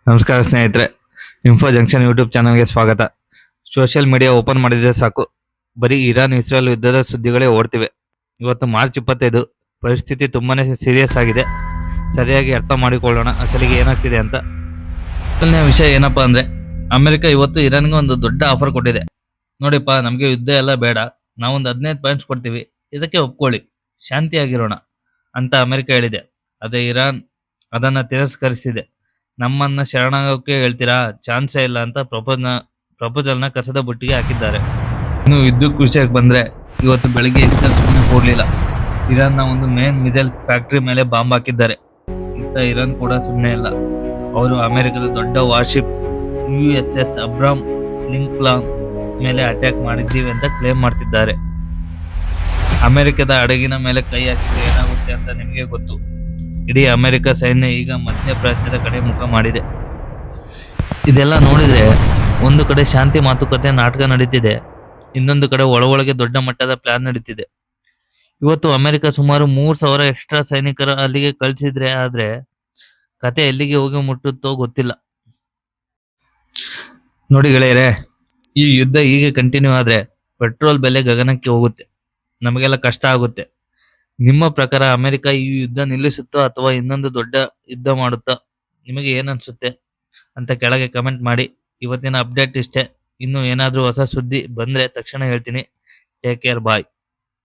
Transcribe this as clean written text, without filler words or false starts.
ನಮಸ್ಕಾರ ಸ್ನೇಹಿತರೆ, info junction YouTube ಚಾನಲ್ಗೆ ಸ್ವಾಗತ. ಸೋಷಿಯಲ್ ಮೀಡಿಯಾ ಓಪನ್ ಮಾಡಿದ್ರೆ ಸಾಕು, ಬರೀ ಇರಾನ್ ಇಸ್ರೇಲ್ ಯುದ್ಧದ ಸುದ್ದಿಗಳೇ ಓಡ್ತಿವೆ. ಇವತ್ತು ಮಾರ್ಚ್ 25. ಪರಿಸ್ಥಿತಿ ತುಂಬಾನೇ ಸೀರಿಯಸ್ ಆಗಿದೆ. ಸರಿಯಾಗಿ ಅರ್ಥ ಮಾಡಿಕೊಳ್ಳೋಣ ಅಸಲಿಗೆ ಏನಾಗ್ತಿದೆ ಅಂತ. ಮೊದಲನೇ ವಿಷಯ ಏನಪ್ಪಾ ಅಂದ್ರೆ, ಅಮೆರಿಕ ಇವತ್ತು ಇರಾನ್ಗೆ ಒಂದು ದೊಡ್ಡ ಆಫರ್ ಕೊಟ್ಟಿದೆ. ನೋಡಿಪ್ಪ, ನಮಗೆ ಯುದ್ಧ ಎಲ್ಲ ಬೇಡ, ನಾವೊಂದು 15 ಪಾಯಿಂಟ್ಸ್ ಕೊಡ್ತೀವಿ, ಇದಕ್ಕೆ ಒಪ್ಕೊಳ್ಳಿ, ಶಾಂತಿಯಾಗಿರೋಣ ಅಂತ ಅಮೆರಿಕ ಹೇಳಿದೆ. ಅದೇ ಇರಾನ್ ಅದನ್ನ ತಿರಸ್ಕರಿಸಿದೆ. ನಮ್ಮನ್ನ ಶರಣಾಗೋಕೆ ಹೇಳ್ತೀರಾ, ಚಾನ್ಸೇ ಇಲ್ಲ ಅಂತ ಪ್ರಪೋಸಲ್ನ ಕಸದ ಬುಟ್ಟಿಗೆ ಹಾಕಿದ್ದಾರೆ. ಇನ್ನು ವಿದ್ಯುತ್ ವಿಷಯಕ್ಕೆ ಬಂದ್ರೆ, ಇವತ್ತು ಬೆಳಿಗ್ಗೆ ಇಸ್ರೇಲ್ ಸುಮ್ಮನೆ ಕೂರ್ಲಿಲ್ಲ. ಇರಾನ್ನ ಒಂದು ಮೇನ್ ಮಿಸೈಲ್ ಫ್ಯಾಕ್ಟರಿ ಮೇಲೆ ಬಾಂಬ್ ಹಾಕಿದ್ದಾರೆ. ಇತ್ತ ಇರಾನ್ ಕೂಡ ಸುಮ್ಮನೆ ಇಲ್ಲ. ಅವರು ಅಮೆರಿಕದ ದೊಡ್ಡ ವಾರ್ಶಿಪ್ USS ಅಬ್ರಾಮ್ ಲಿಂಕನ್ ಮೇಲೆ ಅಟ್ಯಾಕ್ ಮಾಡಿದ್ದೀವಿ ಅಂತ ಕ್ಲೇಮ್ ಮಾಡ್ತಿದ್ದಾರೆ. ಅಮೆರಿಕದ ಹಡಗಿನ ಮೇಲೆ ಕೈ ಹಾಕಿದ್ರೆ ಏನಾಗುತ್ತೆ ಅಂತ ನಿಮಗೆ ಗೊತ್ತು. ಇಡೀ ಅಮೆರಿಕ ಸೈನ್ಯ ಈಗ ಮಧ್ಯಪ್ರಾಚ್ಯದ ಕಡೆ ಮುಖ ಮಾಡಿದೆ. ಇದೆಲ್ಲ ನೋಡಿದ್ರೆ ಒಂದು ಕಡೆ ಶಾಂತಿ ಮಾತುಕತೆ ನಾಟಕ ನಡೀತಿದೆ, ಇನ್ನೊಂದು ಕಡೆ ಒಳಗೆ ದೊಡ್ಡ ಮಟ್ಟದ ಪ್ಲಾನ್ ನಡೀತಿದೆ. ಇವತ್ತು ಅಮೆರಿಕ ಸುಮಾರು 3,000 ಎಕ್ಸ್ಟ್ರಾ ಸೈನಿಕರ ಅಲ್ಲಿಗೆ ಕಳಿಸಿದ್ರೆ, ಆದ್ರೆ ಕತೆ ಎಲ್ಲಿಗೆ ಹೋಗಿ ಮುಟ್ಟುತ್ತೋ ಗೊತ್ತಿಲ್ಲ. ನೋಡಿ ಗೆಳೆಯರೆ, ಈ ಯುದ್ಧ ಹೀಗೆ ಕಂಟಿನ್ಯೂ ಆದ್ರೆ ಪೆಟ್ರೋಲ್ ಬೆಲೆ ಗಗನಕ್ಕೆ ಹೋಗುತ್ತೆ, ನಮಗೆಲ್ಲ ಕಷ್ಟ ಆಗುತ್ತೆ. ನಿಮ್ಮ ಪ್ರಕಾರ ಅಮೆರಿಕ ಈ ಯುದ್ಧ ನಿಲ್ಲಿಸುತ್ತೋ ಅಥವಾ ಇನ್ನೊಂದು ದೊಡ್ಡ ಯುದ್ಧ ಮಾಡುತ್ತಾ? ನಿಮಗೆ ಏನನ್ಸುತ್ತೆ ಅಂತ ಕೆಳಗೆ ಕಮೆಂಟ್ ಮಾಡಿ. ಇವತ್ತಿನ ಅಪ್ಡೇಟ್ ಇಷ್ಟೇ. ಇನ್ನು ಏನಾದರೂ ಹೊಸ ಸುದ್ದಿ ಬಂದ್ರೆ ತಕ್ಷಣ ಹೇಳ್ತೀನಿ. ಟೇಕ್ ಕೇರ್, ಬಾಯ್.